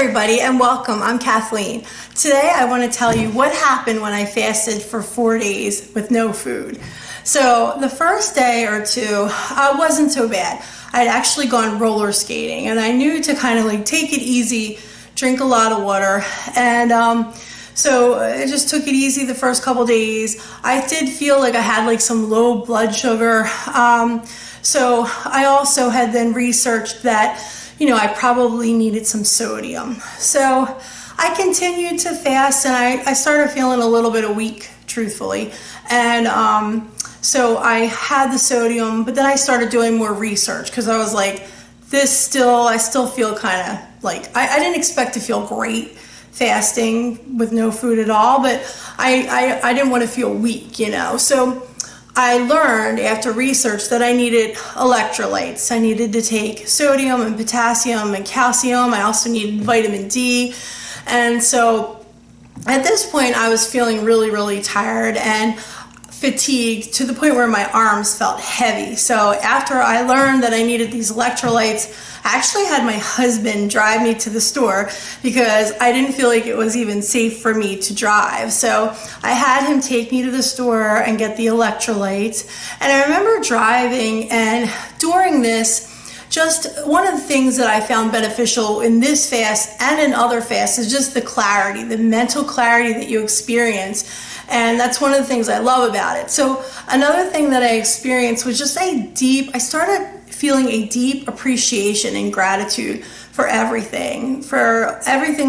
everybody, and welcome. I'm Kathleen. Today I want to tell you what happened when I fasted for 4 days with no food. So the first day or two wasn't so bad. I'd actually gone roller skating, and I knew to kind of like take it easy, drink a lot of water, and so I just took it easy the first couple days. I did feel like I had like some low blood sugar. So I also had then researched that, I probably needed some sodium. So I continued to fast, and I started feeling a little bit weak, truthfully. And so I had the sodium, but then I started doing more research because I was like, I still feel kind of like, I didn't expect to feel great fasting with no food at all, but I didn't want to feel weak, So I learned after research that I needed electrolytes. I needed to take sodium and potassium and calcium. I also needed vitamin D. And so at this point I was feeling really, really tired and fatigued to the point where my arms felt heavy. So after I learned that I needed these electrolytes, I actually had my husband drive me to the store because I didn't feel like it was even safe for me to drive. So I had him take me to the store and get the electrolytes. And I remember driving, and during this, just one of the things that I found beneficial in this fast and in other fasts is just the clarity, the mental clarity that you experience. And that's one of the things I love about it. So another thing that I experienced was just I started feeling a deep appreciation and gratitude for everything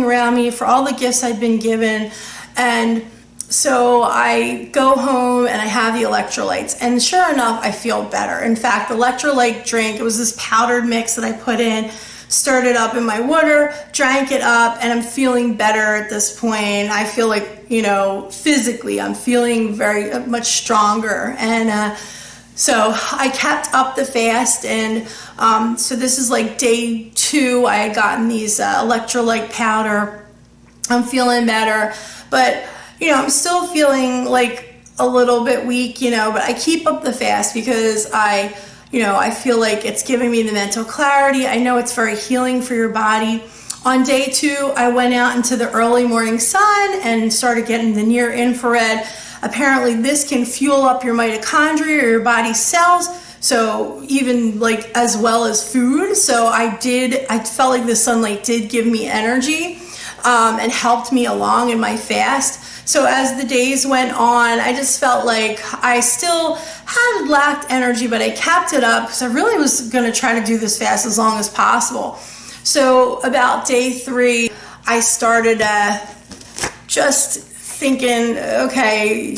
around me, for all the gifts I'd been given. And so I go home and I have the electrolytes, and sure enough, I feel better. In fact, the electrolyte drink, it was this powdered mix that I put in, stirred it up in my water, drank it up, and I'm feeling better at this point. I feel like, physically, I'm feeling very much stronger. And so I kept up the fast, and so this is like day 2. I had gotten these electrolyte powder. I'm feeling better, but I'm still feeling like a little bit weak, but I keep up the fast because I feel like it's giving me the mental clarity. I know it's very healing for your body. On day 2, I went out into the early morning sun and started getting the near infrared. Apparently this can fuel up your mitochondria or your body's cells, so even like as well as food. So I felt like the sunlight did give me energy and helped me along in my fast. So as the days went on, I just felt like I still had lacked energy, but I kept it up because I really was going to try to do this fast as long as possible. So about day 3, I started just thinking, okay,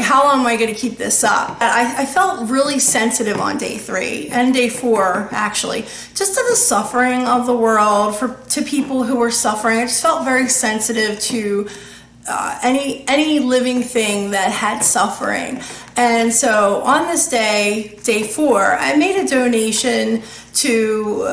how long am I going to keep this up? I felt really sensitive on day 3 and day 4, actually, just to the suffering of the world, to people who were suffering. I just felt very sensitive to any living thing that had suffering. And so on this day 4, I made a donation to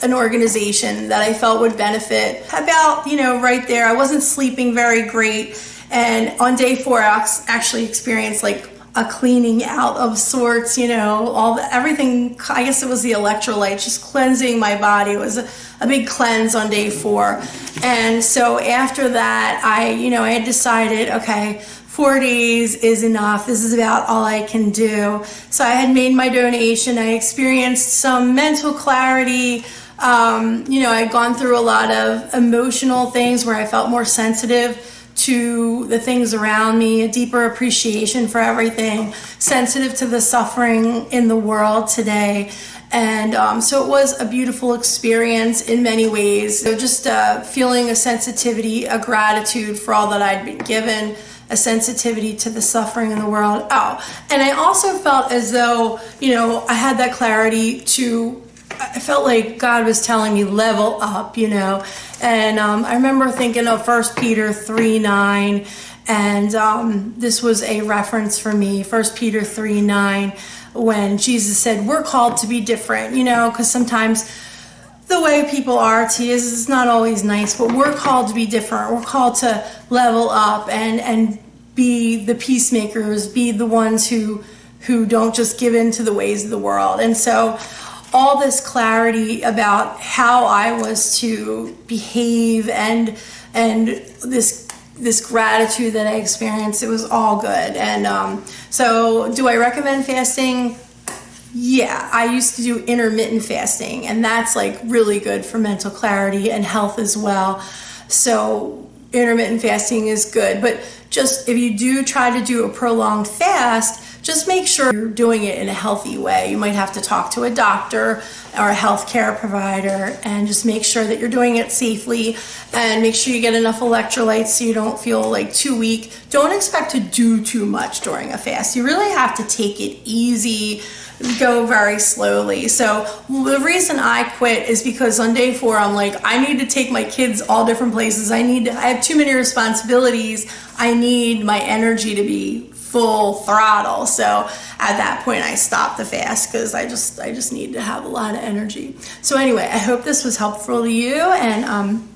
an organization that I felt would benefit. About, right there, I wasn't sleeping very great. And on day 4, I actually experienced like a cleaning out of sorts, everything. I guess it was the electrolytes, just cleansing my body. It was a big cleanse on day 4. And so after that, I had decided, okay, 4 days is enough. This is about all I can do. So I had made my donation. I experienced some mental clarity. I had gone through a lot of emotional things where I felt more sensitive to the things around me, a deeper appreciation for everything, sensitive to the suffering in the world today. And so it was a beautiful experience in many ways. So just feeling a sensitivity, a gratitude for all that I'd been given, a sensitivity to the suffering in the world. And I also felt as though, I had that clarity I felt like God was telling me level up, and I remember thinking of 1 Peter 3:9, and this was a reference for me, 1 Peter 3:9, when Jesus said we're called to be different, because sometimes the way people are to you is not always nice, but we're called to be different. We're called to level up and be the peacemakers, be the ones who don't just give in to the ways of the world. And so all this clarity about how I was to behave, and this gratitude that I experienced. It was all good. And so do I recommend fasting? Yeah, I used to do intermittent fasting, and that's like really good for mental clarity and health as well. So intermittent fasting is good, but just if you do try to do a prolonged fast, just make sure you're doing it in a healthy way. You might have to talk to a doctor or a healthcare provider, and just make sure that you're doing it safely, and make sure you get enough electrolytes so you don't feel like too weak. Don't expect to do too much during a fast. You really have to take it easy, go very slowly. So the reason I quit is because on day 4, I'm like, I need to take my kids all different places. I have too many responsibilities. I need my energy to be full throttle. So at that point I stopped the fast because I just need to have a lot of energy. So anyway, I hope this was helpful to you, and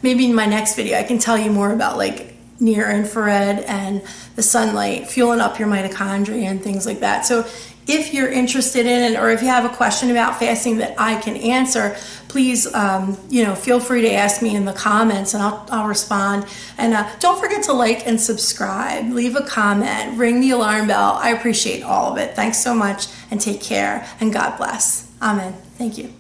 maybe in my next video I can tell you more about like near infrared and the sunlight fueling up your mitochondria and things like that. So if you're interested in it, or if you have a question about fasting that I can answer, please feel free to ask me in the comments, and I'll respond. And don't forget to like and subscribe, leave a comment, ring the alarm bell. I appreciate all of it. Thanks so much, and take care, and God bless. Amen. Thank you.